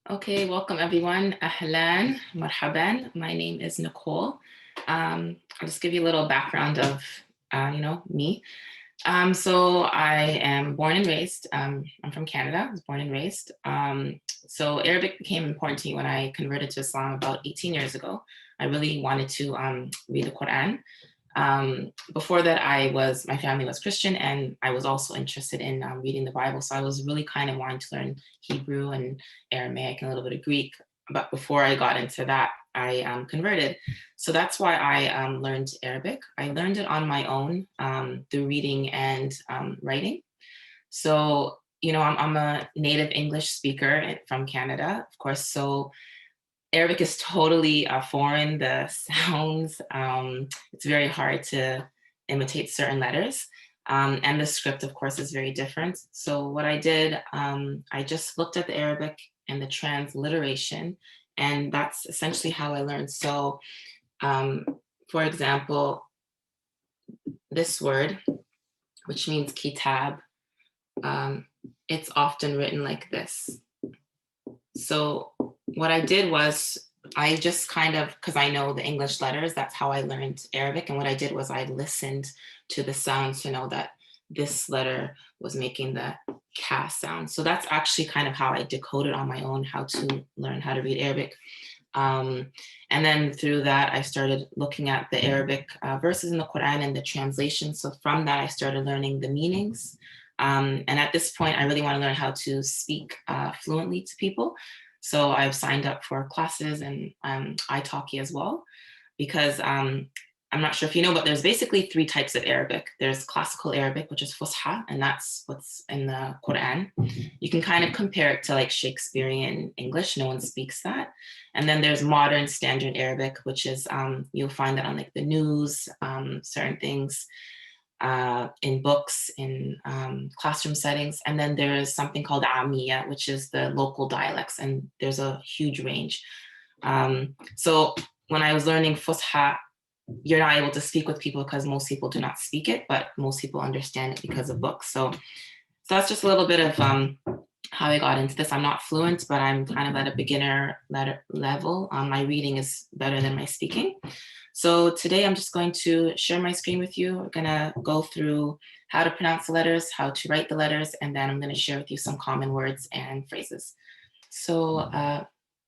Okay, welcome everyone. Ahlan, marhaban. My name is Nichole. I'll just give you a little background of, me. So I am born and raised. I'm from Canada. I was born and raised. So Arabic became important to me when I converted to Islam about 18 years ago. I really wanted to read the Quran. Before that, my family was Christian, and I was also interested in reading the Bible. So I was really kind of wanting to learn Hebrew and Aramaic and a little bit of Greek. But before I got into that, I converted. So that's why I learned Arabic. I learned it on my own through reading and writing. So, I'm a native English speaker from Canada, of course. So Arabic is totally foreign. The sounds, it's very hard to imitate certain letters. And the script, of course, is very different. So what I did, I just looked at the Arabic and the transliteration, and that's essentially how I learned. So, for example, this word, which means kitab, it's often written like this. So what I did was I just because I know the English letters, that's how I learned Arabic. And what I did was I listened to the sounds to know that this letter was making the ka sound. So that's actually kind of how I decoded on my own how to learn how to read Arabic. And then through that, I started looking at the Arabic verses in the Quran and the translation. So from that, I started learning the meanings. And at this point, I really want to learn how to speak fluently to people. So I've signed up for classes and italki as well, because I'm not sure if you know, but there's basically 3 types of Arabic. There's classical Arabic, which is Fusha, and that's what's in the Quran. You can kind of compare it to like Shakespearean English. No one speaks that. And then there's modern standard Arabic, which is, you'll find that on like the news, certain things, in books, in classroom settings. And then there's something called Amiya, which is the local dialects, and there's a huge range. So when I was learning Fusha, you're not able to speak with people because most people do not speak it, but most people understand it because of books. So that's just a little bit of how I got into this. I'm not fluent, but I'm kind of at a beginner level. My reading is better than my speaking. So today I'm just going to share my screen with you. We're gonna go through how to pronounce the letters, how to write the letters, and then I'm gonna share with you some common words and phrases. So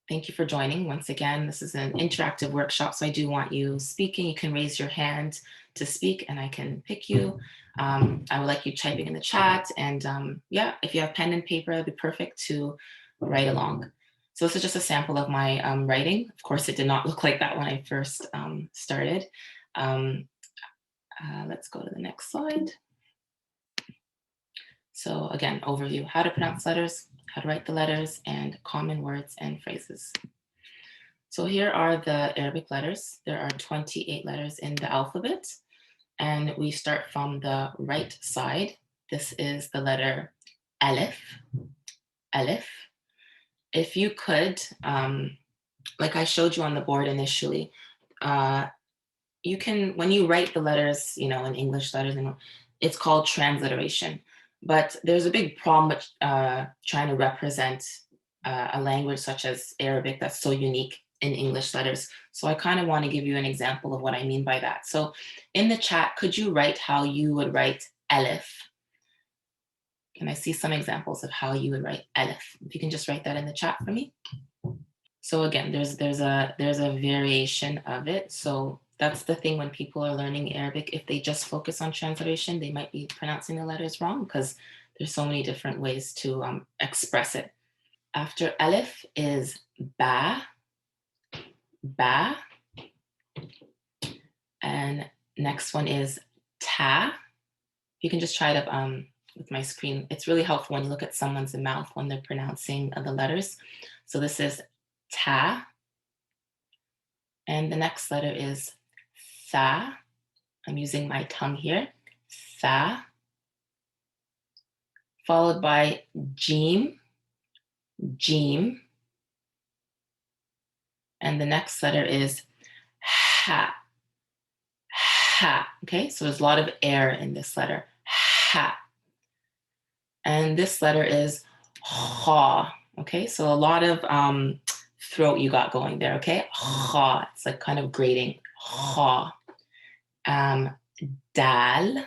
thank you for joining. Once again, this is an interactive workshop, so I do want you speaking. You can raise your hand to speak and I can pick you. I would like you typing in the chat, and if you have pen and paper, it'd be perfect to write along. So this is just a sample of my writing. Of course, it did not look like that when I first started. Let's go to the next slide. So again, overview, how to pronounce letters, how to write the letters, and common words and phrases. So here are the Arabic letters. There are 28 letters in the alphabet, and we start from the right side. This is the letter Aleph, Aleph. If you could, like I showed you on the board initially, you can, when you write the letters, in English letters, it's called transliteration. But there's a big problem with trying to represent a language such as Arabic that's so unique in English letters. So I kind of want to give you an example of what I mean by that. So in the chat, could you write how you would write Aleph? Can I see some examples of how you would write Aleph? If you can just write that in the chat for me. So again, there's a variation of it. So that's the thing when people are learning Arabic, if they just focus on transliteration, they might be pronouncing the letters wrong because there's so many different ways to express it. After Aleph is Ba, Ba. And next one is Ta. You can just try it up with my screen. It's really helpful when you look at someone's mouth when they're pronouncing the letters. So this is Ta. And the next letter is Tha. I'm using my tongue here. Tha. Followed by Jim, Jim. And the next letter is Ha, ha. Okay, so there's a lot of air in this letter. Ha. And this letter is ha. Okay, so a lot of throat you got going there. Okay, ha. It's like kind of grating. Ha. Dal.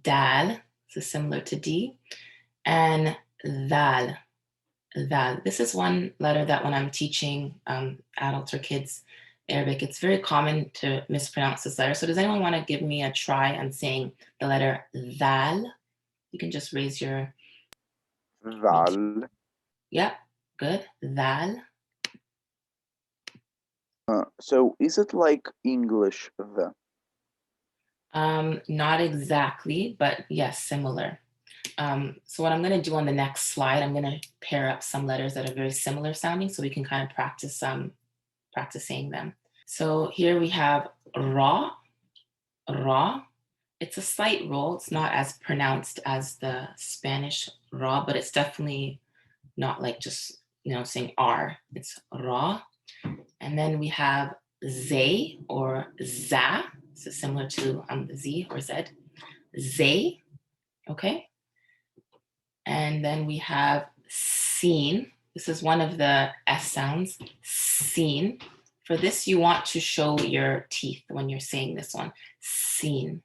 Dal. So similar to D. And dal. Dal. This is one letter that when I'm teaching adults or kids Arabic, it's very common to mispronounce this letter. So does anyone want to give me a try on saying the letter dal? You can just raise your... Val. Yep, good. Dal. So is it like English the? Not exactly, but yes, similar. So what I'm going to do on the next slide, I'm going to pair up some letters that are very similar sounding so we can kind of practice saying them. So here we have ra, ra. It's a slight roll. It's not as pronounced as the Spanish ra, but it's definitely not like just, saying R. It's ra. And then we have zay or za. So similar to Z or Z. Zay, okay? And then we have seen. This is one of the S sounds, seen. For this, you want to show your teeth when you're saying this one, seen.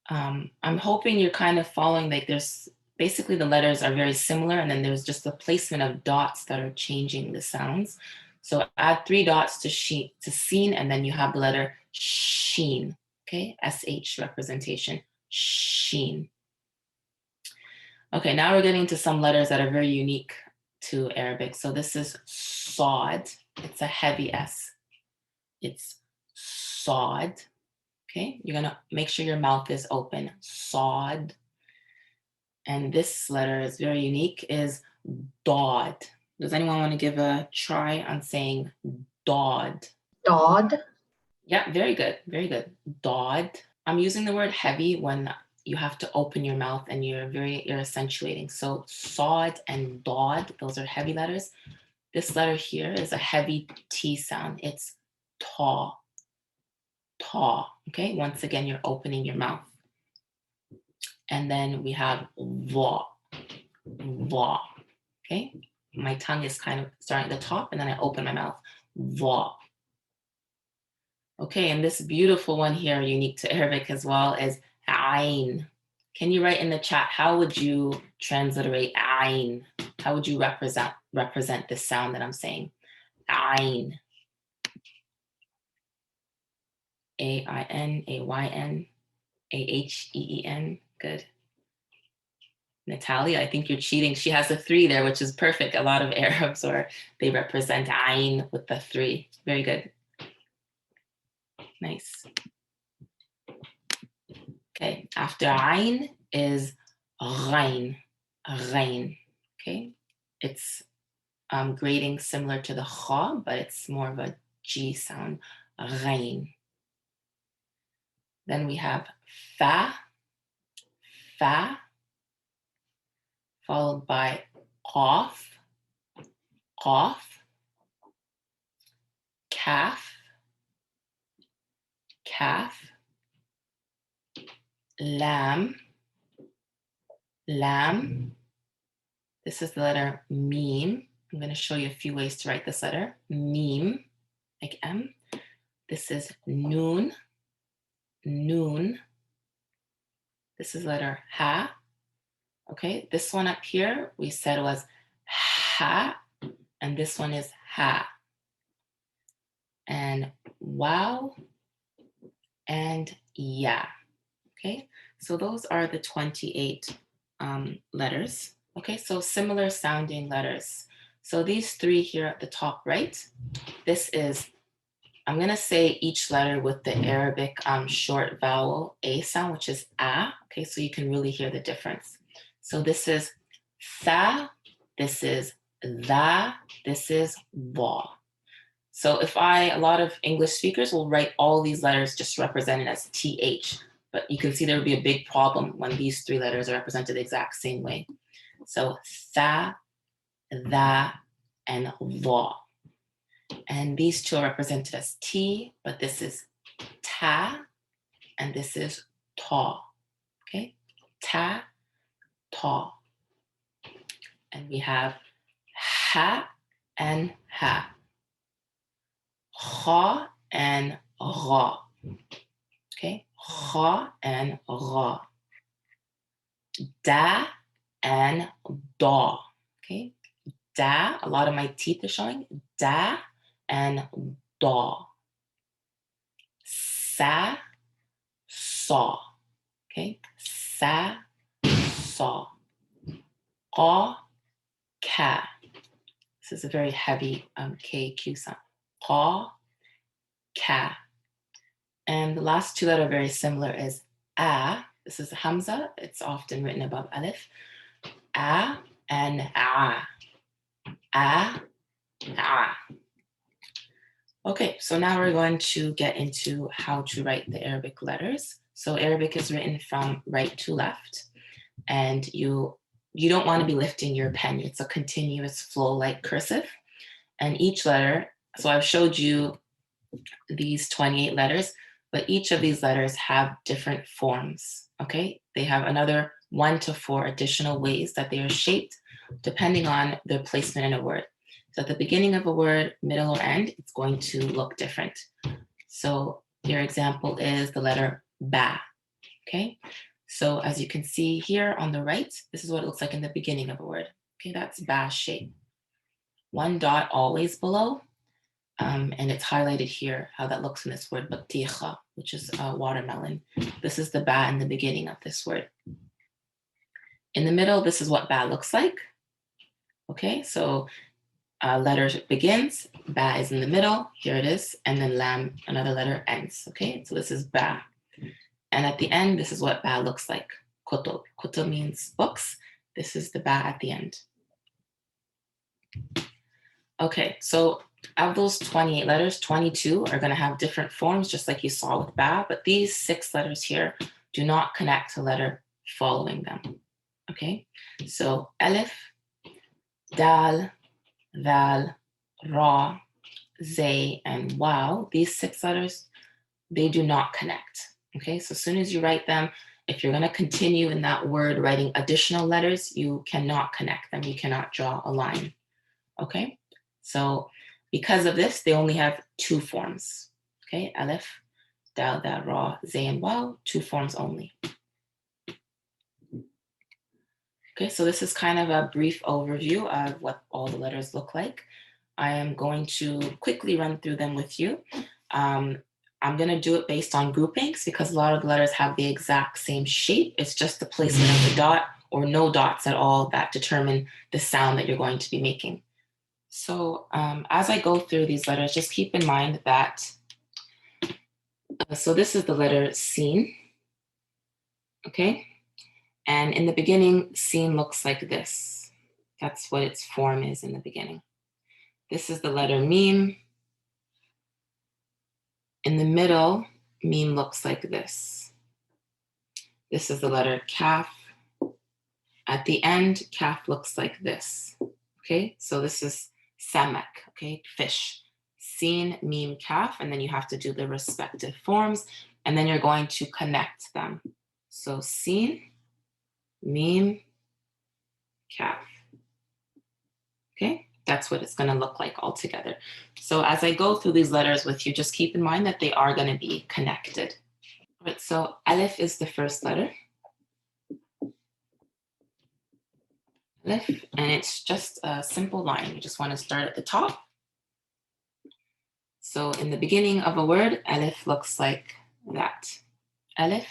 I'm hoping you're kind of following, like there's basically the letters are very similar and then there's just the placement of dots that are changing the sounds. So add 3 dots to seen and then you have the letter sheen, okay? SH representation, sheen. Okay, now we're getting to some letters that are very unique to Arabic. So this is sod. It's a heavy S. It's sod. Okay, you're gonna make sure your mouth is open. Sod. And this letter is very unique, is dod. Does anyone want to give a try on saying dod? Dodd. Yeah, very good, very good. Dod. I'm using the word heavy when you have to open your mouth and you're accentuating. So sod and dod, those are heavy letters. This letter here is a heavy T sound. It's taw, taw. Okay, once again, you're opening your mouth. And then we have va, va. Okay, my tongue is kind of starting at the top and then I open my mouth, va. Okay, and this beautiful one here, unique to Arabic as well, is ayn. Can you write in the chat, how would you transliterate ayn? How would you represent this sound that I'm saying? Ayn. A-I-N, A-Y-N, A-H-E-E-N. Good. Natalia, I think you're cheating. She has a 3 there, which is perfect. A lot of Arabs, or they represent ayn with the 3. Very good. Nice. Okay, after ayn is ghain, ghain. Okay, it's grading similar to the kha, but it's more of a G sound, ghain. Then we have fa, fa, followed by qaf, qaf, kaf, kaf, lam, lam. This is the letter meme. I'm going to show you a few ways to write this letter. Meme, like M. This is noon, noon. This is letter ha. Okay, this one up here, we said was ha, and this one is ha. And wow, and yeah. Okay, so those are the 28 letters. Okay, so similar sounding letters. So these 3 here at the top right, this is, I'm going to say each letter with the Arabic short vowel A sound, which is a. Okay, so you can really hear the difference. So this is tha, this is tha, this is wa. So a lot of English speakers will write all these letters just represented as TH, but you can see there would be a big problem when these 3 letters are represented the exact same way. So tha, tha, and wa. And these 2 are represented as T, but this is ta, and this is ta. Okay, ta, ta. And we have ha and ha, kha and ra. Okay, kha and ra, da and da. Okay, da, a lot of my teeth are showing, da and da. Sa, saw. Okay, sa, saw. Ka, ka. This is a very heavy KQ sound. Ka, ka. And the last two that are very similar is a. This is hamza. It's often written above alif. A and a. A, a. Okay, so now we're going to get into how to write the Arabic letters. So Arabic is written from right to left, and you don't want to be lifting your pen. It's a continuous flow like cursive. And each letter, so I've showed you these 28 letters, but each of these letters have different forms, okay? They have another 1 to 4 additional ways that they are shaped depending on their placement in a word. So at the beginning of a word, middle or end, it's going to look different. So your example is the letter ba, okay? So as you can see here on the right, this is what it looks like in the beginning of a word. Okay, that's ba shape. 1 dot always below, and it's highlighted here how that looks in this word batiha, which is watermelon. This is the ba in the beginning of this word. In the middle, this is what ba looks like. Okay, so letter begins, ba is in the middle, here it is, and then lam, another letter, ends. Okay, so this is ba. And at the end, this is what ba looks like. Kutub. Kutub means books. This is the ba at the end. Okay, so of those 28 letters, 22 are going to have different forms, just like you saw with ba, but these 6 letters here do not connect to letter following them. Okay, so alif, dal, val, ra, zay, and wow, these 6 letters, they do not connect. Okay, so as soon as you write them, if you're going to continue in that word writing additional letters, you cannot connect them. You cannot draw a line. Okay, so because of this, they only have 2 forms. Okay, alif, dal, dal, ra, zay, and wow, 2 forms only. Okay, so this is kind of a brief overview of what all the letters look like. I am going to quickly run through them with you. I'm going to do it based on groupings because a lot of the letters have the exact same shape. It's just the placement of the dot or no dots at all that determine the sound that you're going to be making. So as I go through these letters, just keep in mind that, so this is the letter sin, okay? And in the beginning, sin looks like this. That's what its form is in the beginning. This is the letter mim. In the middle, mim looks like this. This is the letter kaf. At the end, kaf looks like this. Okay, so this is samak, okay, fish. Sin, mim, kaf, and then you have to do the respective forms, and then you're going to connect them. So sin, mim, kaf. Okay, that's what it's going to look like all together. So as I go through these letters with you, just keep in mind that they are going to be connected. All right, so alif is the first letter. Alif, and it's just a simple line. You just want to start at the top. So in the beginning of a word, alif looks like that. Alif.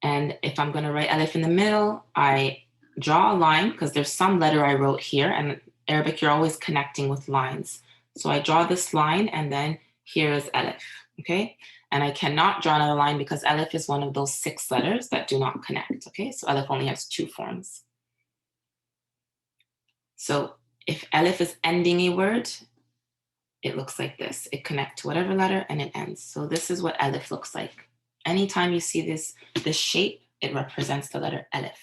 And if I'm going to write alif in the middle, I draw a line because there's some letter I wrote here, and in Arabic, you're always connecting with lines. So I draw this line, and then here is alif, okay? And I cannot draw another line because alif is one of those 6 letters that do not connect, okay? So alif only has 2 forms. So if alif is ending a word, it looks like this. It connects to whatever letter and it ends. So this is what alif looks like. Anytime you see this shape, it represents the letter alif.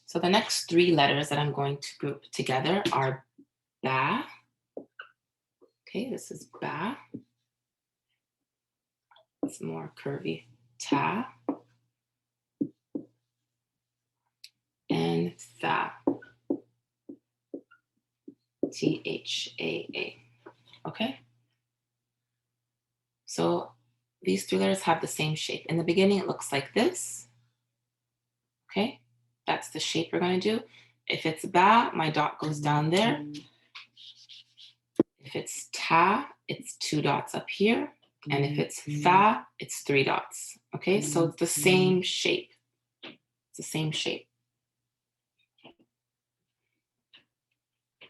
So the next 3 letters that I'm going to group together are ba. Okay, this is ba. it's more curvy. Ta and tha. T-H-A-A. Okay? So these three letters have the same shape. In the beginning, it looks like this. Okay? That's the shape we're going to do. If it's ba, my dot goes down there. If it's ta, it's 2 dots up here. And if it's tha, it's 3 dots. Okay? So it's the same shape. It's the same shape.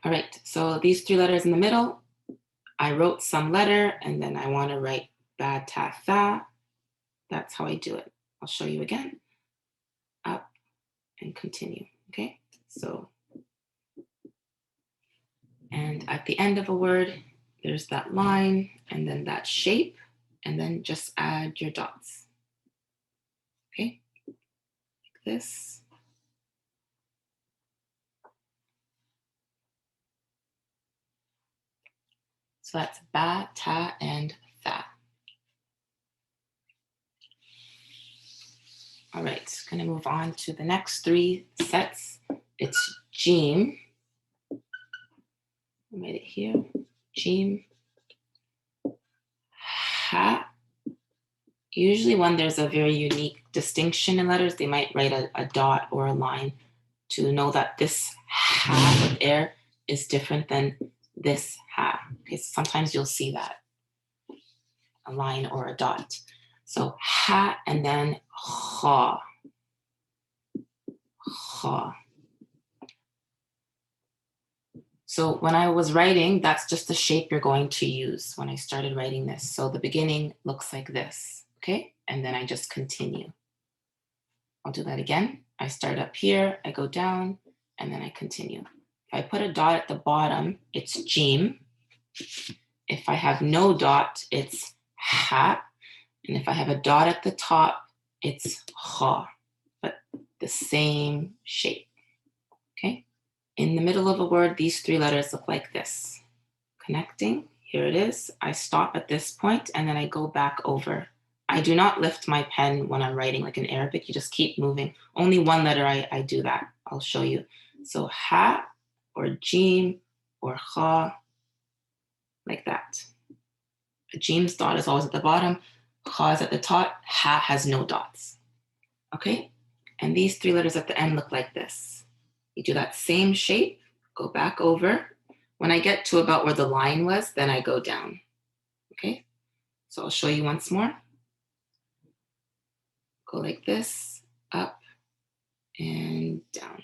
All right, so these 3 letters in the middle, I wrote some letter and then I want to write ba, ta, tha. That's how I do it. I'll show you again. Up and continue, okay? So, and at the end of a word, there's that line and then that shape, and then just add your dots, okay? Like this. So that's ba, ta, and tha. All right, gonna move on to the next 3 sets. It's Jim. I made it here. Jim. Ha. Usually when there's a very unique distinction in letters, they might write a dot or a line to know that this ha with air is different than this ha. Okay, so sometimes you'll see that, a line or a dot. So ha and then ha. Ha. So when I was writing, that's just the shape you're going to use when I started writing this. So the beginning looks like this, okay? And then I just continue. I'll do that again. I start up here, I go down, and then I continue. If I put a dot at the bottom, it's Jim. If I have no dot, it's ha. And if I have a dot at the top, it's ha, but the same shape, okay? In the middle of a word, these 3 letters look like this. Connecting, here it is. I stop at this point and then I go back over. I do not lift my pen when I'm writing like in Arabic, you just keep moving. Only one letter I do that, I'll show you. So ha or jim or kha, like that. A jim's dot is always at the bottom, kha is at the top, ha has no dots, okay? And these 3 letters at the end look like this. You do that same shape, go back over. When I get to about where the line was, then I go down, okay? So I'll show you once more. Go like this, up and down.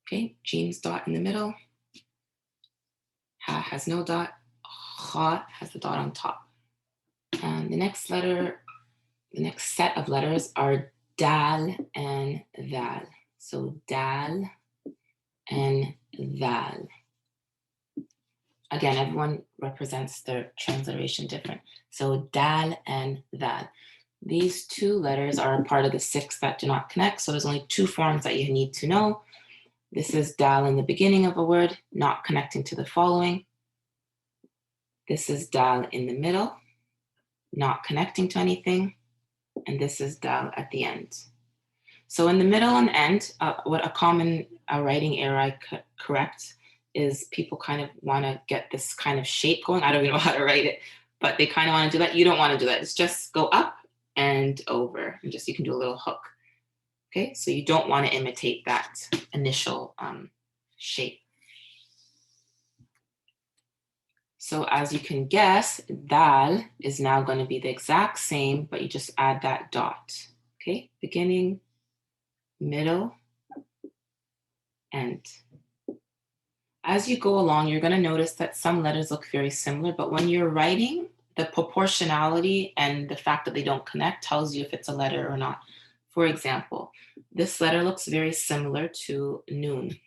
Okay, Jim's dot in the middle. Ha has no dot. Kha has the dot on top. And the next letter, the next set of letters are dal and dal. So dal and dal. Again, everyone represents their transliteration different. So dal and dal. These 2 letters are a part of the 6 that do not connect. So there's only 2 forms that you need to know. This is dal in the beginning of a word, not connecting to the following. This is dal in the middle, not connecting to anything. And this is dal at the end. So in the middle and end, what a common writing error I correct is people kind of want to get this kind of shape going. I don't even know how to write it, but they kind of want to do that. You don't want to do that. It's just go up and over, and just you can do a little hook. Okay, so you don't want to imitate that initial shape. So as you can guess, dal is now going to be the exact same, but you just add that dot. Okay, beginning, middle, end. As you go along, you're going to notice that some letters look very similar, but when you're writing, the proportionality and the fact that they don't connect tells you if it's a letter or not. For example, this letter looks very similar to noon,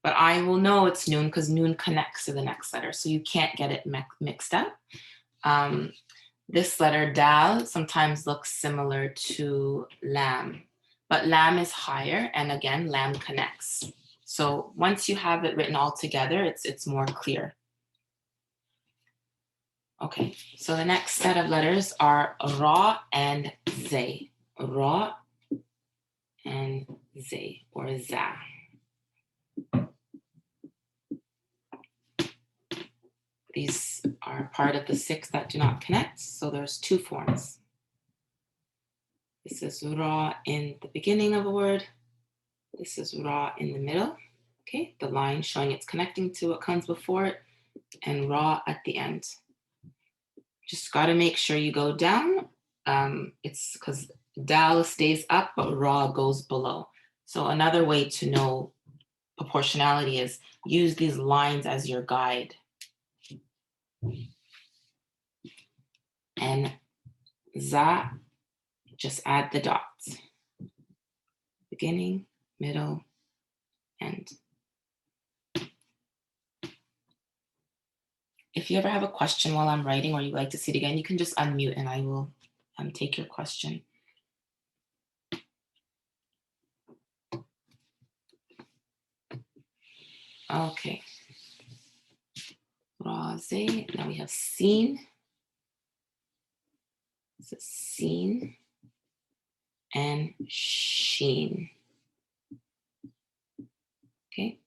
but I will know it's noon because noon connects to the next letter, so you can't get it mixed up. This letter dal sometimes looks similar to lam, but lam is higher, and again, lam connects. So once you have it written all together, it's more clear. Okay, so the next set of letters are ra and zay. Ra and zay, or za. These are part of the 6 that do not connect, so there's 2 forms. This is ra in the beginning of a word. This is ra in the middle. Okay, the line showing it's connecting to what comes before it, and ra at the end. Just got to make sure you go down. It's because dal stays up, but ra goes below. So another way to know proportionality is use these lines as your guide. And za, just add the dots. Beginning, middle, end. If you ever have a question while I'm writing or you'd like to see it again, you can just unmute and I will take your question. Okay. Raze. Now we have seen. This is seen and sheen. Okay.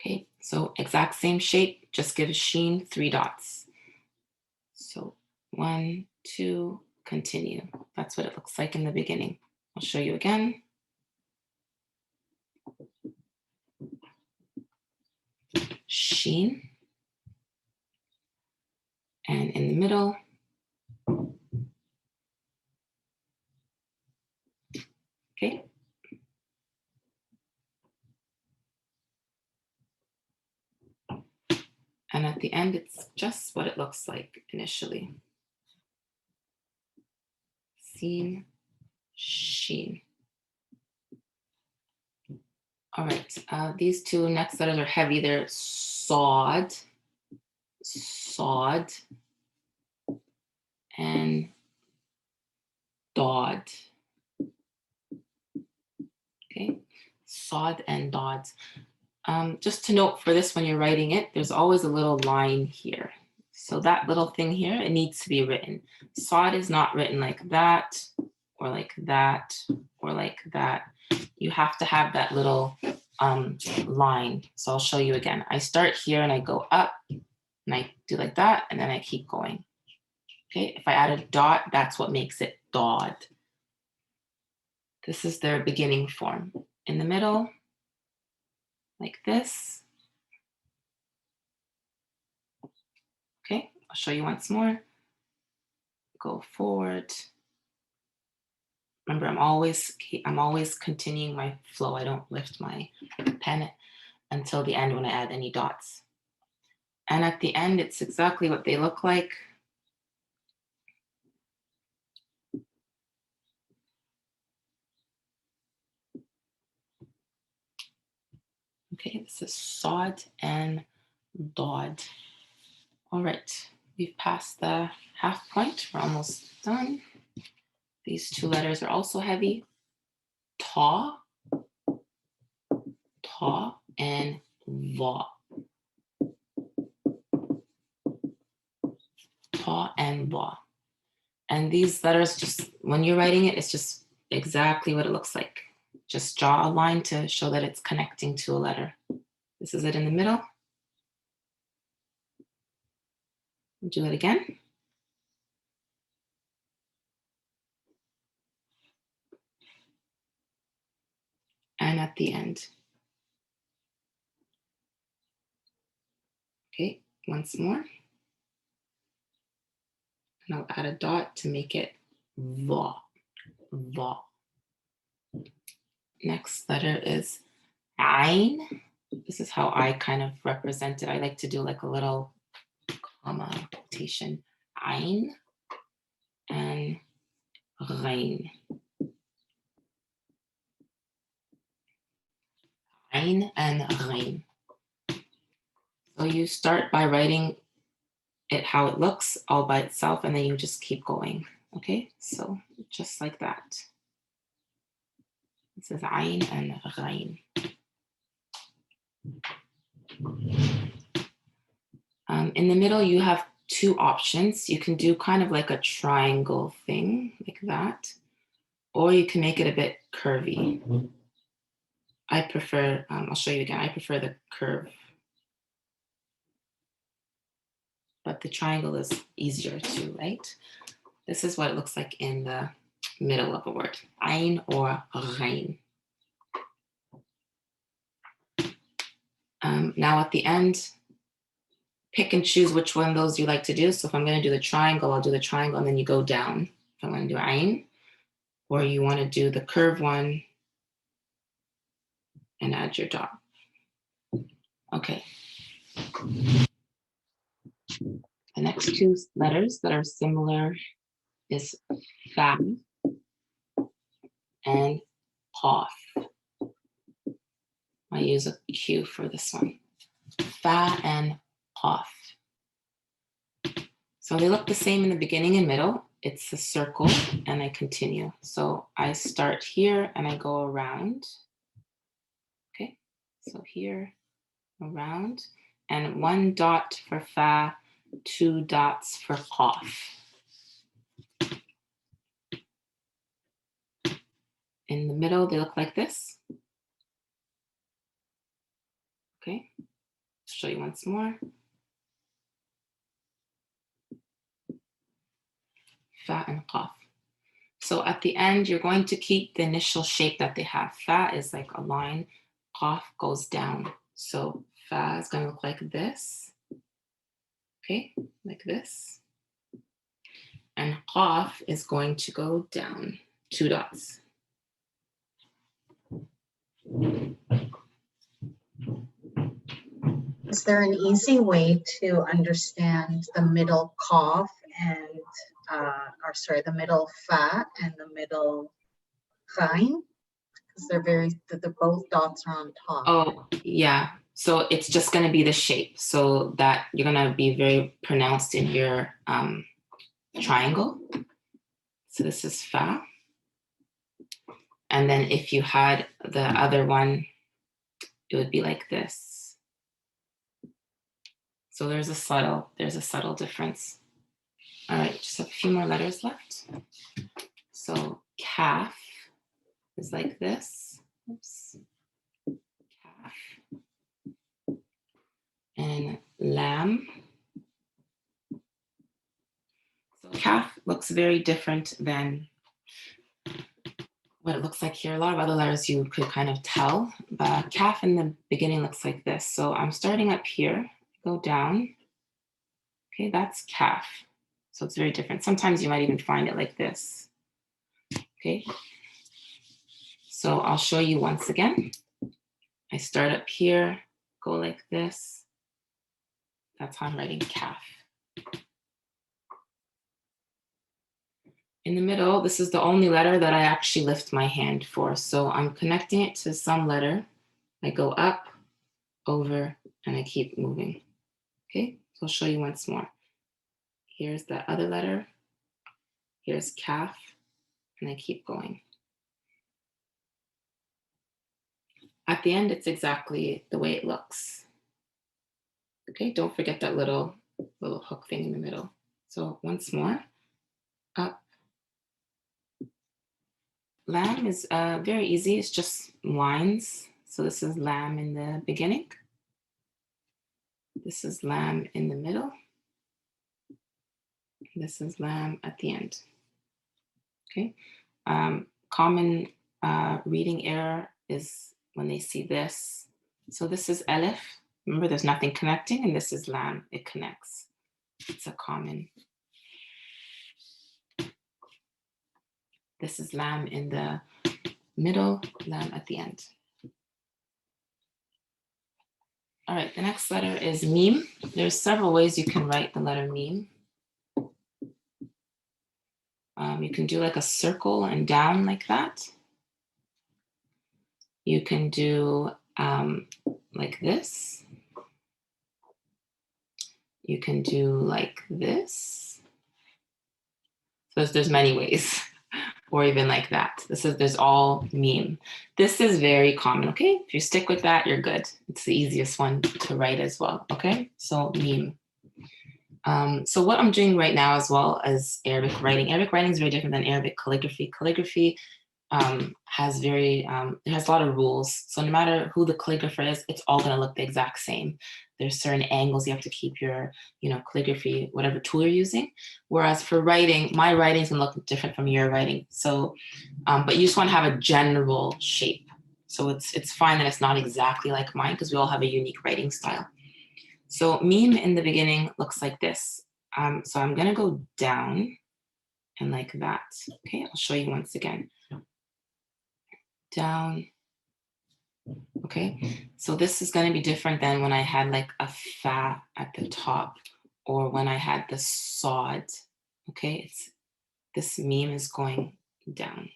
Okay, so exact same shape, just give sheen 3 dots. So 1, 2, continue. That's what it looks like in the beginning. I'll show you again. Sheen. And in the middle, okay. And at the end, it's just what it looks like initially. Seen, sheen. All right, these 2 next letters are heavy. They're sawed, sawed, and dawed. Okay, sawed and dawed. Just to note for this when you're writing it, there's always a little line here. So that little thing here, it needs to be written. Sawed is not written like that, or like that, or like that. You have to have that little line. So I'll show you again. I start here and I go up, and I do like that, and then I keep going. Okay, if I add a dot, that's what makes it dawed. This is their beginning form. In the middle, like this. Okay, I'll show you once more. Go forward. Remember, I'm always continuing my flow. I don't lift my pen until the end when I add any dots. And at the end, it's exactly what they look like. Okay, this is sawed and dawed. All right, we've passed the half point. We're almost done. These 2 letters are also heavy. Ta, ta, and va. Ta and va. And these letters, just when you're writing it, it's just exactly what it looks like. Just draw a line to show that it's connecting to a letter. This is it in the middle. Do it again. And at the end. Okay, once more. And I'll add a dot to make it va, va. Next letter is ein. This is how I kind of represent it. I like to do like a little comma quotation. Ein and rein. Ein and rein. So you start by writing it how it looks all by itself, and then you just keep going. Okay, so just like that. This is ein and rein. In the middle, you have two options. You can do kind of like a triangle thing like that, or you can make it a bit curvy. I prefer, I'll show you again, I prefer the curve. But the triangle is easier too, right? This is what it looks like in the middle of a word, ein or rein. Now at the end, pick and choose which one of those you like to do. So if I'm going to do the triangle, I'll do the triangle and then you go down. If I want to do ein, or you want to do the curve one and add your dot. Okay. The next two letters that are similar is fa and qaf. I use a Q for this one. Fa and qaf. So they look the same in the beginning and middle. It's a circle and I continue. So I start here and I go around. Okay, so here, around, and one dot for fa, two dots for qaf. In the middle, they look like this. Okay, show you once more. Fa and qaf. So at the end, you're going to keep the initial shape that they have. Fa is like a line, qaf goes down. So fa is going to look like this. Okay, like this. And qaf is going to go down, two dots. Is there an easy way to understand the middle qaf and, the middle fa and the middle rein? Because they're both dots are on top. Oh, yeah. So it's just going to be the shape. So that you're going to be very pronounced in your triangle. So this is fa. And then if you had the other one, it would be like this. So there's a subtle difference. All right, just have a few more letters left. So calf is like this. Oops. Calf. And lamb. So calf looks very different than what it looks like here. A lot of other letters you could kind of tell, but calf in the beginning looks like this. So I'm starting up here, go down. Okay, that's calf. So it's very different. Sometimes you might even find it like this. Okay. So I'll show you once again. I start up here, go like this. That's how I'm writing calf. In the middle, this is the only letter that I actually lift my hand for. So I'm connecting it to some letter. I go up, over, and I keep moving. Okay, so I'll show you once more. Here's the other letter. Here's calf, and I keep going. At the end, it's exactly the way it looks. Okay, don't forget that little hook thing in the middle. So once more, up. Lamb is very easy. It's just lines. So this is lamb in the beginning. This is lamb in the middle. This is lamb at the end. Okay. Common reading error is when they see this. So this is elif. Remember, there's nothing connecting, and this is lamb. It connects. It's a common. This is lamb in the middle, lamb at the end. All right, the next letter is meme. There's several ways you can write the letter meme. You can do like a circle and down like that. You can do like this. You can do like this. So there's many ways, or even like that. There's all meme. This is very common, okay? If you stick with that, you're good. It's the easiest one to write as well, okay? So meme. So what I'm doing right now as well as Arabic writing is very different than Arabic calligraphy. Calligraphy has it has a lot of rules. So no matter who the calligrapher is, it's all going to look the exact same. There's certain angles you have to keep your, calligraphy, whatever tool you're using. Whereas for writing, my writing is going to look different from your writing. So, but you just want to have a general shape. So it's fine that it's not exactly like mine because we all have a unique writing style. So meme in the beginning looks like this. So I'm going to go down and like that. Okay, I'll show you once again. Down. Okay, so this is going to be different than when I had like a fa at the top or when I had the sod. Okay, this meme is going down.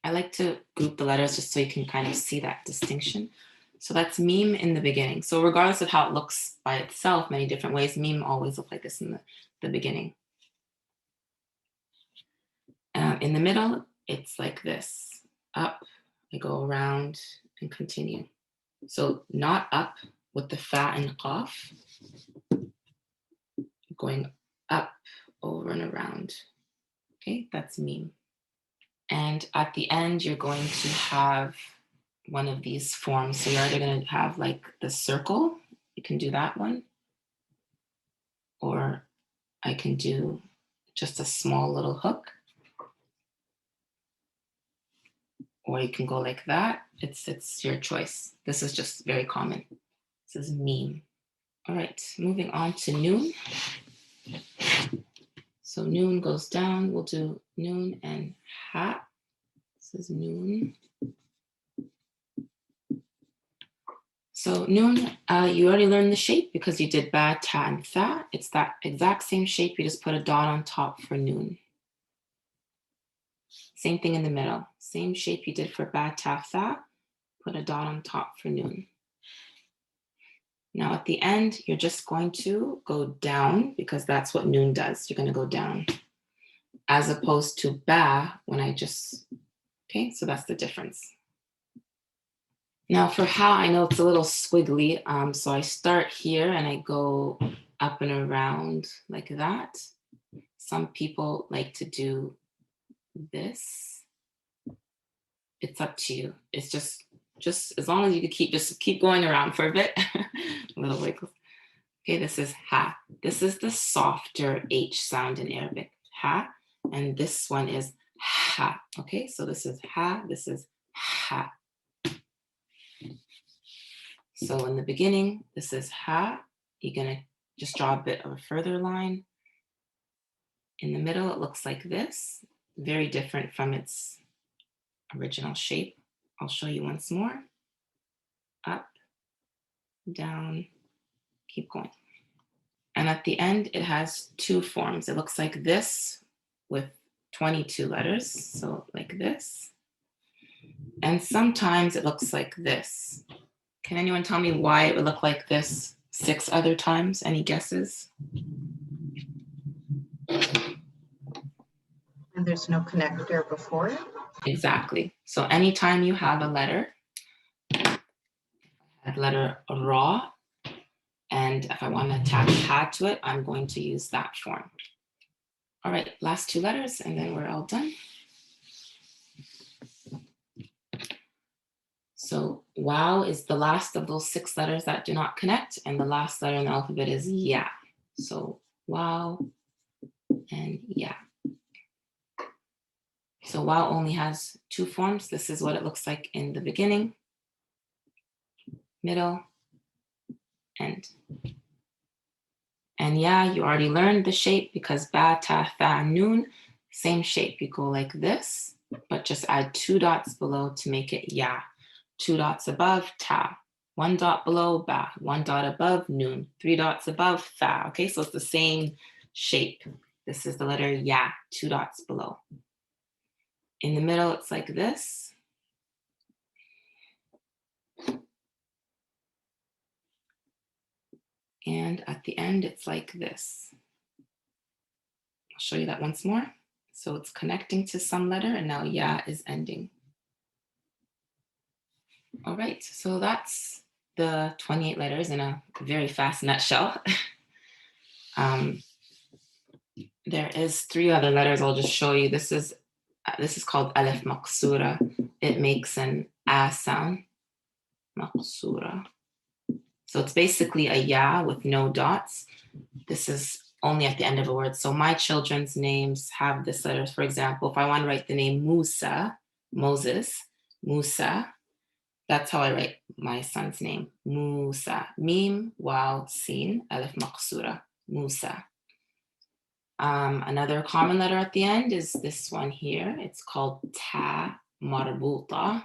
I like to group the letters just so you can kind of see that distinction. So that's meme in the beginning. So regardless of how it looks by itself, many different ways, meme always look like this in the beginning. In the middle, it's like this. Up, I go around and continue. So not up with the fa and qaf, going up, over and around. Okay, that's meme. And at the end, you're going to have one of these forms. So you're either going to have like the circle, you can do that one, or I can do just a small little hook, or you can go like that. It's your choice. This is just very common. This is meme. All right, moving on to noon. So noon goes down. We'll do noon and ha. This is noon. So noon, you already learned the shape because you did ba, ta, and tha. It's that exact same shape. You just put a dot on top for noon. Same thing in the middle. Same shape you did for ba, ta, tha. Put a dot on top for noon. Now at the end, you're just going to go down because that's what noon does. You're going to go down as opposed to ba when I just, okay, so that's the difference. Now for ha, I know it's a little squiggly. So I start here and I go up and around like that. Some people like to do this. It's up to you. It's just as long as you can keep going around for a bit. Little wiggles. Okay, this is ha. This is the softer H sound in Arabic, ha. And this one is ha. Okay, so this is ha, this is ha. So in the beginning, this is ha. You're gonna just draw a bit of a further line. In the middle, it looks like this. Very different from its original shape. I'll show you once more. Up, down, keep going. And at the end, it has two forms. It looks like this with 22 letters, so like this. And sometimes it looks like this. Can anyone tell me why it would look like this 6 other times? Any guesses? And there's no connector before it? Exactly. So anytime you have a letter ra, and if I want to attach ha to it, I'm going to use that form. All right, last 2 letters, and then we're all done. So wow is the last of those 6 letters that do not connect, and the last letter in the alphabet is ya. So wow and ya. So wow only has 2 forms. This is what it looks like in the beginning, middle, end. And yeah, you already learned the shape because ba, ta, tha, noon, same shape. You go like this, but just add 2 dots below to make it ya. 2 dots above, ta. 1 dot below, ba. 1 dot above, noon. 3 dots above, tha. Okay, so it's the same shape. This is the letter ya, 2 dots below. In the middle, it's like this. And at the end, it's like this. I'll show you that once more. So it's connecting to some letter, and now ya is ending. All right, so that's the 28 letters in a very fast nutshell. There is 3 other letters I'll just show you. This is called alif maqsura. It makes an a sound, maqsura. So it's basically a ya with no dots. This is only at the end of a word. So my children's names have this letter. For example, if I want to write the name Musa, Moses, Musa, that's how I write my son's name, Musa. Mim, waw, sin, alif maqsura, Musa. Another common letter at the end is this one here. It's called ta marbuta.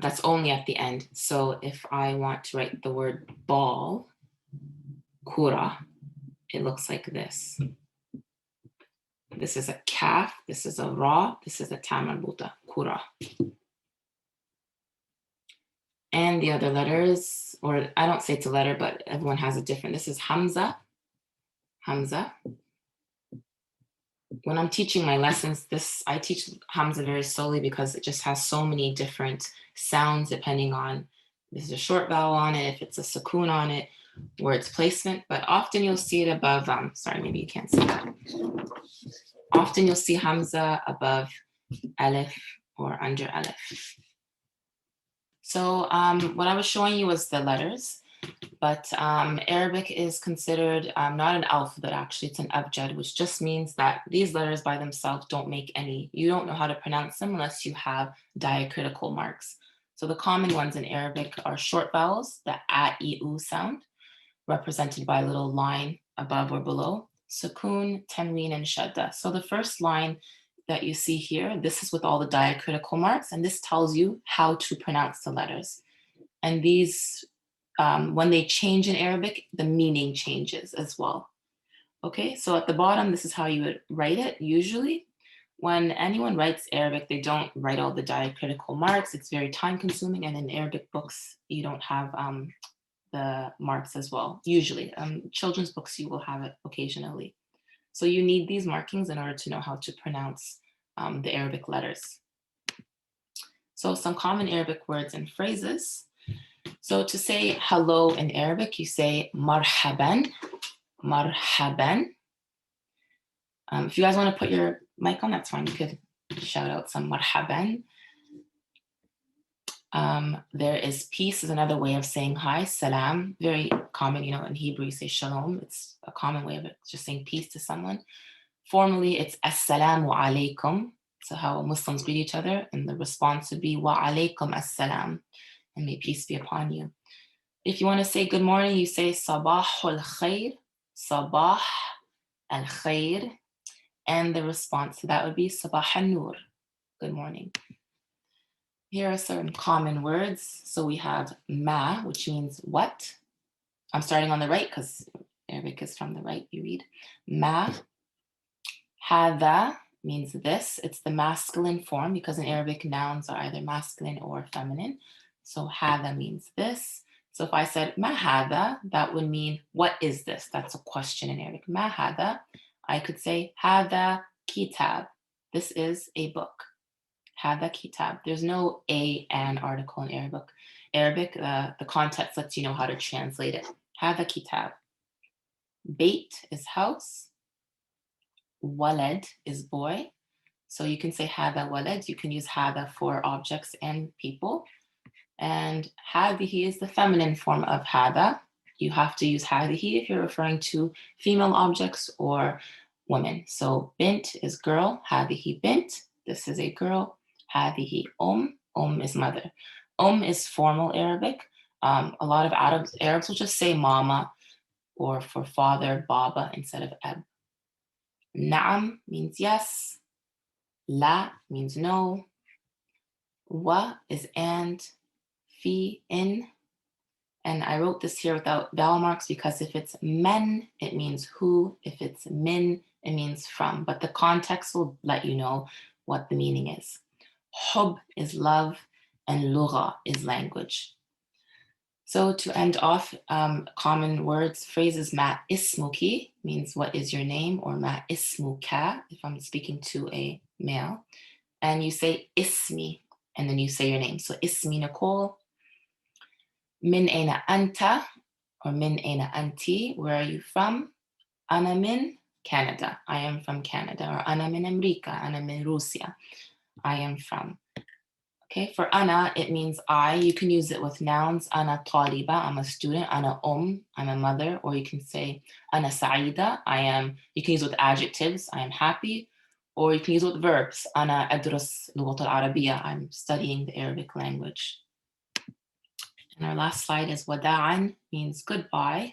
That's only at the end. So if I want to write the word ball, kura, it looks like this. This is a kaf, this is a ra, this is a ta marbuta, kura. And the other letters, or I don't say it's a letter, but everyone has a different. This is hamza, hamza. When I'm teaching my lessons, I teach hamza very slowly because it just has so many different sounds depending on, this is a short vowel on it, if it's a sukoon on it, or its placement, but often you'll see it above, sorry, maybe you can't see that. Often you'll see hamza above alif or under alif. So what I was showing you was the letters, but Arabic is considered not an alphabet, actually, it's an abjad, which just means that these letters by themselves don't make any, you don't know how to pronounce them unless you have diacritical marks. So the common ones in Arabic are short vowels, the a, e, u sound, represented by a little line above or below, sukoon, tanween, and shadda. So the first line that you see here, this is with all the diacritical marks, and this tells you how to pronounce the letters. And these, when they change in Arabic, the meaning changes as well. Okay, so at the bottom, this is how you would write it usually. When anyone writes Arabic, they don't write all the diacritical marks. It's very time consuming, and in Arabic books, you don't have the marks as well, usually. Children's books, you will have it occasionally. So you need these markings in order to know how to pronounce the Arabic letters. So some common Arabic words and phrases. So to say hello in Arabic, you say marhaban, marhaban. If you guys want to put your mic on, that's fine. You could shout out some marhaban. There is peace is another way of saying hi, salam, very common, you know, in Hebrew you say shalom. It's a common way of just saying peace to someone. Formally, it's assalamu alaikum. So how Muslims greet each other, and the response would be wa alaikum assalam, and may peace be upon you. If you want to say good morning, you say sabah al khair, sabah al khair, and the response to that would be sabah al nur, good morning. Here are some common words. So we have ma, which means what. I'm starting on the right because Arabic is from the right, you read. Ma. Hada means this. It's the masculine form because in Arabic nouns are either masculine or feminine. So hada means this. So if I said ma hada, that would mean what is this? That's a question in Arabic. Ma hada. I could say hada kitab. This is a book. Hada kitab. There's no a and article in Arabic. The context lets you know how to translate it. Hada kitab. Bait is house. Walad is boy. So you can say hada walad. You can use hada for objects and people. And hadihi is the feminine form of hada. You have to use hadihi if you're referring to female objects or women. So bint is girl. Hadihi bint. This is a girl. Hadihi is mother. Is formal Arabic. A lot of Arabs will just say mama, or for father, baba, instead of ab. Na'am means yes. La means no. Wa is and. Fi, in. And I wrote this here without vowel marks because if it's men, it means who. If it's min, it means from. But the context will let you know what the meaning is. Hub is love, and lugha is language. So to end off, common words, phrases, ma ismuki means what is your name, or ma ismuka if I'm speaking to a male. And you say ismi. and then you say your name. So ismi Nichole. Min aina anta, or min aina anti, where are you from? Ana min Canada, I am from Canada. Or ana min America, ana min Russia, I am from. Okay, for ana, it means I. You can use it with nouns. Ana taliba, I'm a student. Ana I'm a mother. Or you can say ana saida, I am. You can use it with adjectives, I am happy. Or you can use it with verbs. Ana adrus lughat al-arabiyya, I'm studying the Arabic language. And our last slide is wada'an, means goodbye.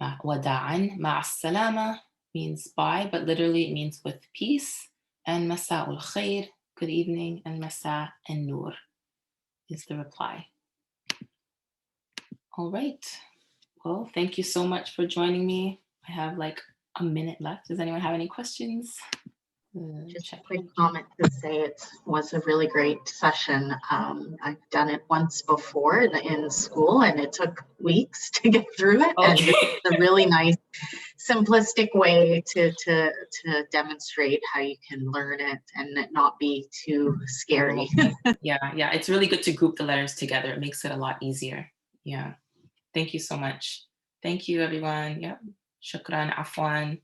Wada'an, ma'as-salama, means bye, but literally it means with peace. And masa'ul khair, good evening. And masa and nur is the reply. All right. Well, thank you so much for joining me. I have like a minute left. Does anyone have any questions? Just a Check. quick comment to say it was a really great session. I've done it once before in school, and it took weeks to get through it. And Okay. it's a really nice, simplistic way to demonstrate how you can learn it and it not be too scary. Yeah, it's really good to group the letters together. It makes it a lot easier. Yeah. Thank you so much. Thank you, everyone. Yep. Shukran, afwan.